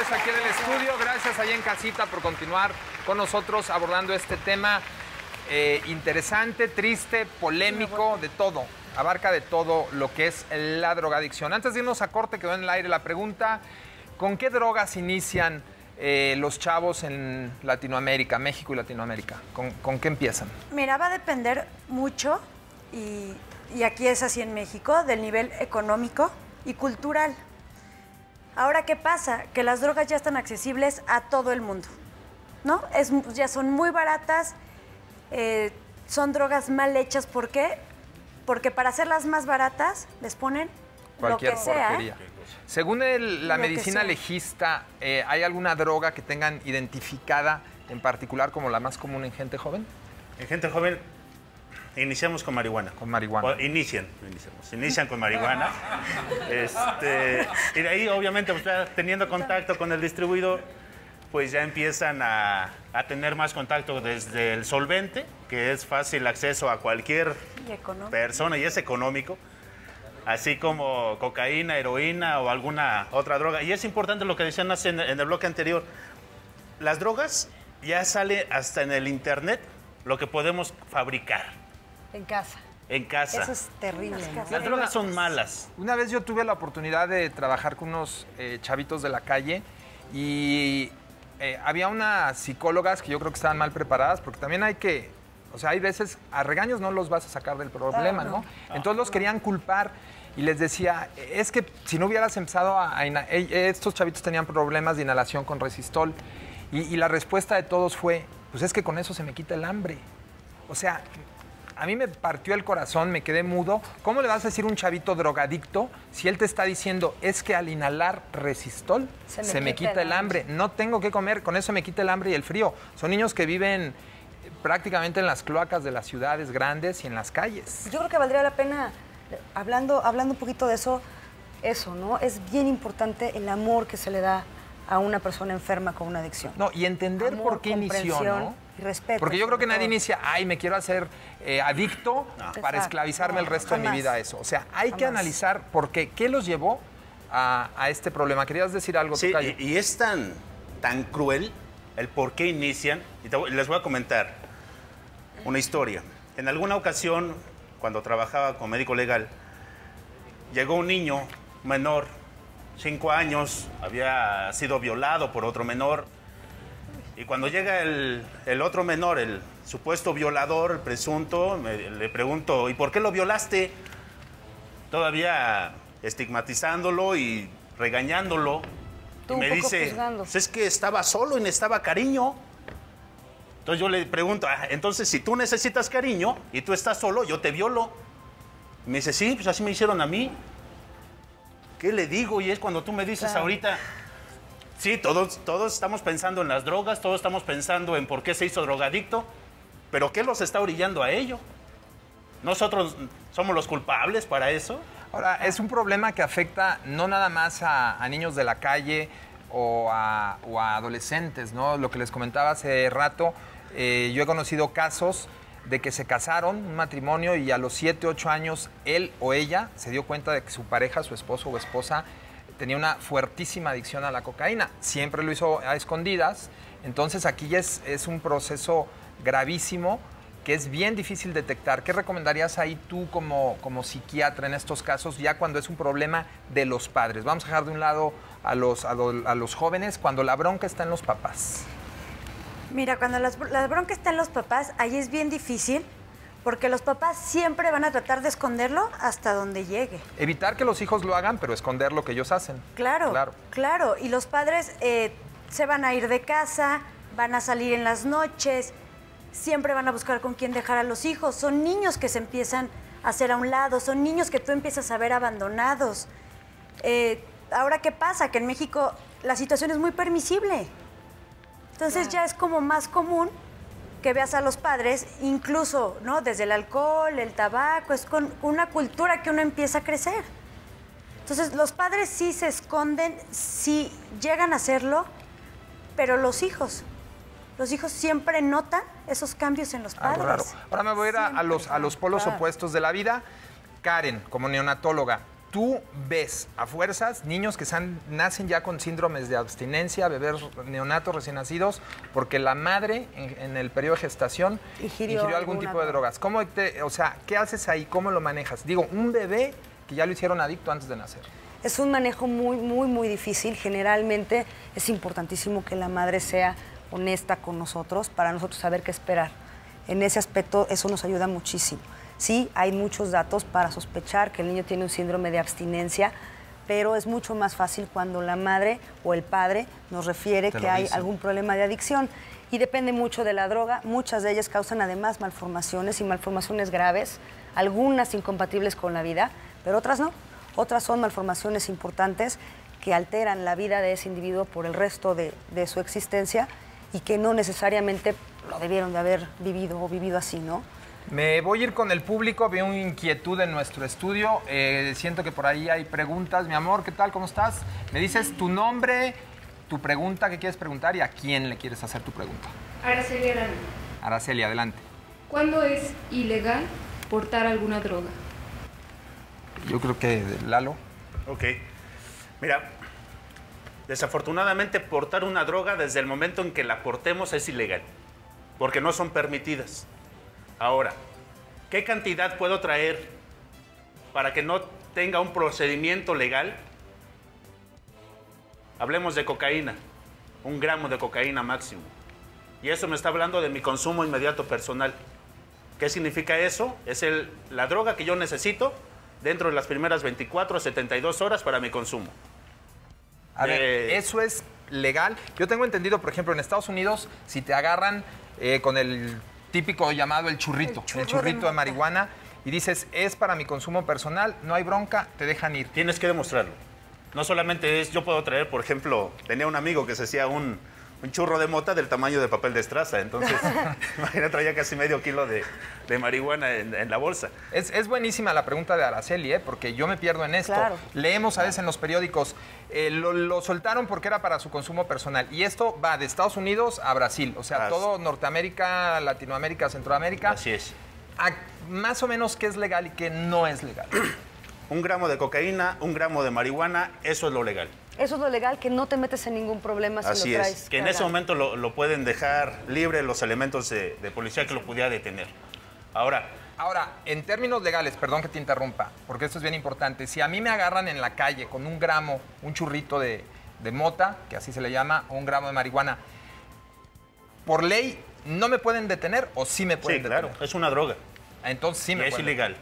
Gracias aquí en el estudio, gracias allá en casita por continuar con nosotros abordando este tema interesante, triste, polémico, de todo. Abarca de todo lo que es la drogadicción. Antes de irnos a corte, quedó en el aire la pregunta, ¿con qué drogas inician los chavos en Latinoamérica, México y Latinoamérica? ¿Con qué empiezan? Mira, va a depender mucho, y aquí es así en México, del nivel económico y cultural. Ahora, ¿qué pasa? Que las drogas ya están accesibles a todo el mundo, ¿no? Ya son muy baratas, son drogas mal hechas. ¿Por qué? Porque para hacerlas más baratas les ponen cualquier lo que sea. Porquería. Según la medicina legista, ¿hay alguna droga que tengan identificada en particular como la más común en gente joven? En gente joven iniciamos con marihuana. Con marihuana. O inician con marihuana. Y de ahí, obviamente, pues, ya teniendo contacto con el distribuidor, pues ya empiezan a tener más contacto desde el solvente, que es fácil acceso a cualquier persona y es económico, así como cocaína, heroína o alguna otra droga. Y es importante lo que decían en el bloque anterior. Las drogas ya sale hasta en el internet lo que podemos fabricar. En casa. En casa. Eso es terrible. Las drogas son malas. Una vez yo tuve la oportunidad de trabajar con unos chavitos de la calle y había unas psicólogas que yo creo que estaban mal preparadas porque también hay veces a regaños no los vas a sacar del problema, ¿no? Entonces los querían culpar y les decía, es que si no hubieras empezado estos chavitos tenían problemas de inhalación con Resistol y la respuesta de todos fue, pues es que con eso se me quita el hambre. O sea, a mí me partió el corazón, me quedé mudo. ¿Cómo le vas a decir a un chavito drogadicto si él te está diciendo, es que al inhalar Resistol se me quita el hambre? No tengo que comer, con eso me quita el hambre y el frío. Son niños que viven prácticamente en las cloacas de las ciudades grandes y en las calles. Yo creo que valdría la pena, hablando un poquito de eso, ¿no? Es bien importante el amor que se le da a una persona enferma con una adicción. No, y entender amor, por qué inició, ¿no? Y respeto. Porque yo creo que nadie inicia, ay, me quiero hacer adicto para esclavizarme el resto de mi vida a eso. O sea, hay que analizar por qué los llevó a este problema. ¿Querías decir algo, Sí, Tocayo? y es tan cruel el por qué inician. Y les voy a comentar una historia. En alguna ocasión, cuando trabajaba como médico legal, llegó un niño menor, 5 años, había sido violado por otro menor. Y cuando llega el otro menor, el supuesto violador, el presunto, le pregunto, ¿y por qué lo violaste? Todavía estigmatizándolo y regañándolo. Y me dice, pues es que estaba solo y necesitaba cariño. Entonces yo le pregunto, entonces si tú necesitas cariño y tú estás solo, yo te violo. Y me dice, sí, pues así me hicieron a mí. ¿Qué le digo? Y es cuando tú me dices ahorita, sí, todos estamos pensando en las drogas, todos estamos pensando en por qué se hizo drogadicto, pero ¿qué los está orillando a ello? ¿Nosotros somos los culpables para eso? Ahora, es un problema que afecta no nada más a niños de la calle o a adolescentes, ¿no? Lo que les comentaba hace rato, yo he conocido casos de que se casaron, un matrimonio, y a los 7, 8 años él o ella se dio cuenta de que su pareja, su esposo o esposa, tenía una fuertísima adicción a la cocaína. Siempre lo hizo a escondidas. Entonces aquí ya es un proceso gravísimo que es bien difícil detectar. ¿Qué recomendarías ahí tú como psiquiatra en estos casos, ya cuando es un problema de los padres? Vamos a dejar de un lado a los jóvenes, cuando la bronca está en los papás. Mira, cuando la bronca está en los papás, ahí es bien difícil, porque los papás siempre van a tratar de esconderlo hasta donde llegue. Evitar que los hijos lo hagan, pero esconder lo que ellos hacen. Claro. Y los padres se van a ir de casa, van a salir en las noches, siempre van a buscar con quién dejar a los hijos. Son niños que se empiezan a hacer a un lado, son niños que tú empiezas a ver abandonados. Ahora, ¿qué pasa? Que en México la situación es muy permisible. Entonces ya es como más común que veas a los padres, incluso, ¿no? Desde el alcohol, el tabaco, es con una cultura que uno empieza a crecer. Entonces los padres sí se esconden, sí llegan a hacerlo, pero los hijos siempre notan esos cambios en los padres. Algo raro. Ahora me voy a ir a los polos opuestos de la vida. Karen, como neonatóloga, tú ves a fuerzas niños que nacen ya con síndromes de abstinencia, bebés neonatos recién nacidos, porque la madre en el periodo de gestación ingirió algún tipo de drogas. O sea, ¿qué haces ahí? ¿Cómo lo manejas? Digo, un bebé que ya lo hicieron adicto antes de nacer. Es un manejo muy difícil. Generalmente es importantísimo que la madre sea honesta con nosotros para nosotros saber qué esperar. En ese aspecto eso nos ayuda muchísimo. Sí, hay muchos datos para sospechar que el niño tiene un síndrome de abstinencia, pero es mucho más fácil cuando la madre o el padre nos refiere que hay algún problema de adicción. Y depende mucho de la droga. Muchas de ellas causan además malformaciones y malformaciones graves, algunas incompatibles con la vida, pero otras no. Otras son malformaciones importantes que alteran la vida de ese individuo por el resto de su existencia y que no necesariamente lo debieron de haber vivido o vivido así, ¿no? Me voy a ir con el público, veo una inquietud en nuestro estudio, siento que por ahí hay preguntas. Mi amor, ¿qué tal? ¿Cómo estás? Me dices tu nombre, tu pregunta, qué quieres preguntar y a quién le quieres hacer tu pregunta. Araceli Arana. Araceli, adelante. ¿Cuándo es ilegal portar alguna droga? Yo creo que Lalo. Ok. Mira, desafortunadamente portar una droga desde el momento en que la portemos es ilegal, porque no son permitidas. Ahora, ¿qué cantidad puedo traer para que no tenga un procedimiento legal? Hablemos de cocaína, 1 gramo de cocaína máximo. Y eso me está hablando de mi consumo inmediato personal. ¿Qué significa eso? Es la droga que yo necesito dentro de las primeras 24 a 72 horas para mi consumo. A ver, ¿eso es legal? Yo tengo entendido, por ejemplo, en Estados Unidos, si te agarran con el típico llamado el churrito de marihuana, y dices, es para mi consumo personal, no hay bronca, te dejan ir. Tienes que demostrarlo. No solamente yo puedo traer, por ejemplo, tenía un amigo que se hacía un churro de mota del tamaño de papel de estraza, entonces, imagínate, traía casi medio kilo de marihuana en la bolsa. Es buenísima la pregunta de Araceli, porque yo me pierdo en esto. Claro. Leemos a veces en los periódicos, lo soltaron porque era para su consumo personal. Y esto va de Estados Unidos a Brasil, o sea, todo Norteamérica, Latinoamérica, Centroamérica. Así es. Más o menos, ¿qué es legal y qué no es legal? 1 gramo de cocaína, 1 gramo de marihuana, eso es lo legal. Eso es lo legal, que no te metes en ningún problema si Así lo traes. es, que en ese momento lo pueden dejar libre los elementos de policía que lo pudiera detener. Ahora, en términos legales, perdón que te interrumpa, porque esto es bien importante. Si a mí me agarran en la calle con 1 gramo, un churrito de mota, que así se le llama, o 1 gramo de marihuana, ¿por ley no me pueden detener o sí me pueden detener? Sí, claro, es una droga. Entonces sí me es pueden ilegal.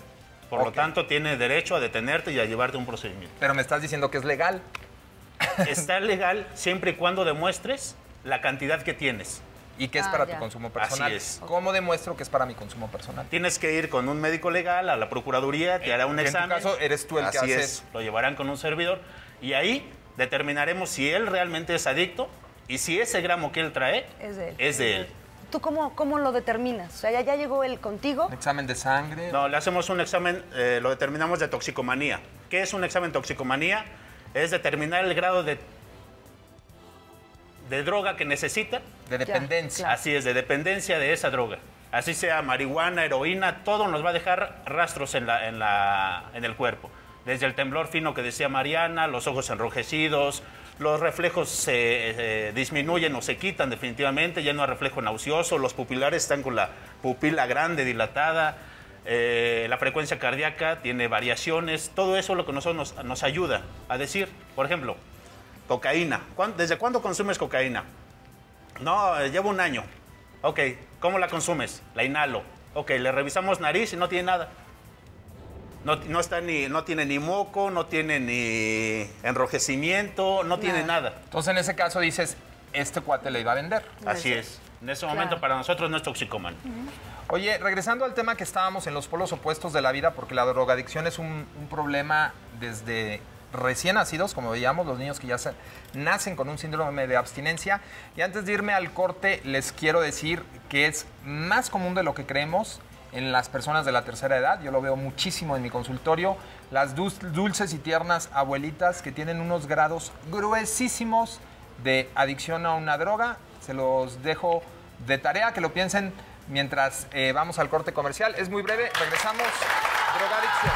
Por lo tanto, tiene derecho a detenerte y a llevarte a un procedimiento. Pero me estás diciendo que es legal. Está legal siempre y cuando demuestres la cantidad que tienes. Y que es para tu consumo personal. Así es. ¿Cómo demuestro que es para mi consumo personal? Tienes que ir con un médico legal a la procuraduría, te hará un examen. En tu caso, eres tú el que hace eso. Lo llevarán con un servidor y ahí determinaremos si él realmente es adicto y si ese gramo que él trae es de él. ¿Tú cómo lo determinas? O sea, ya llegó él contigo. ¿Un examen de sangre? No, le hacemos un examen, lo determinamos de toxicomanía. ¿Qué es un examen de toxicomanía? Es determinar el grado de droga que necesita. De dependencia. Así es, de dependencia de esa droga. Así sea marihuana, heroína, todo nos va a dejar rastros en el cuerpo. Desde el temblor fino que decía Mariana, los ojos enrojecidos, los reflejos se disminuyen o se quitan definitivamente, ya no hay reflejo nauseoso, los pupilares están con la pupila grande, dilatada, la frecuencia cardíaca tiene variaciones, todo eso es lo que nosotros nos ayuda a decir. Por ejemplo, cocaína. ¿Desde cuándo consumes cocaína? No, llevo 1 año. Ok, ¿cómo la consumes? La inhalo. Ok, le revisamos nariz y no tiene nada. No tiene ni moco, no tiene ni enrojecimiento, no tiene nada. Entonces, en ese caso dices, este cuate le iba a vender. Así es. En ese momento para nosotros no es toxicómano. Oye, regresando al tema que estábamos en los polos opuestos de la vida, porque la drogadicción es un problema desde recién nacidos, como veíamos, los niños que ya nacen con un síndrome de abstinencia. Y antes de irme al corte, les quiero decir que es más común de lo que creemos en las personas de la tercera edad. Yo lo veo muchísimo en mi consultorio. Las dulces y tiernas abuelitas que tienen unos grados gruesísimos de adicción a una droga. Se los dejo de tarea, que lo piensen mientras vamos al corte comercial. Es muy breve, regresamos. Drogadicción.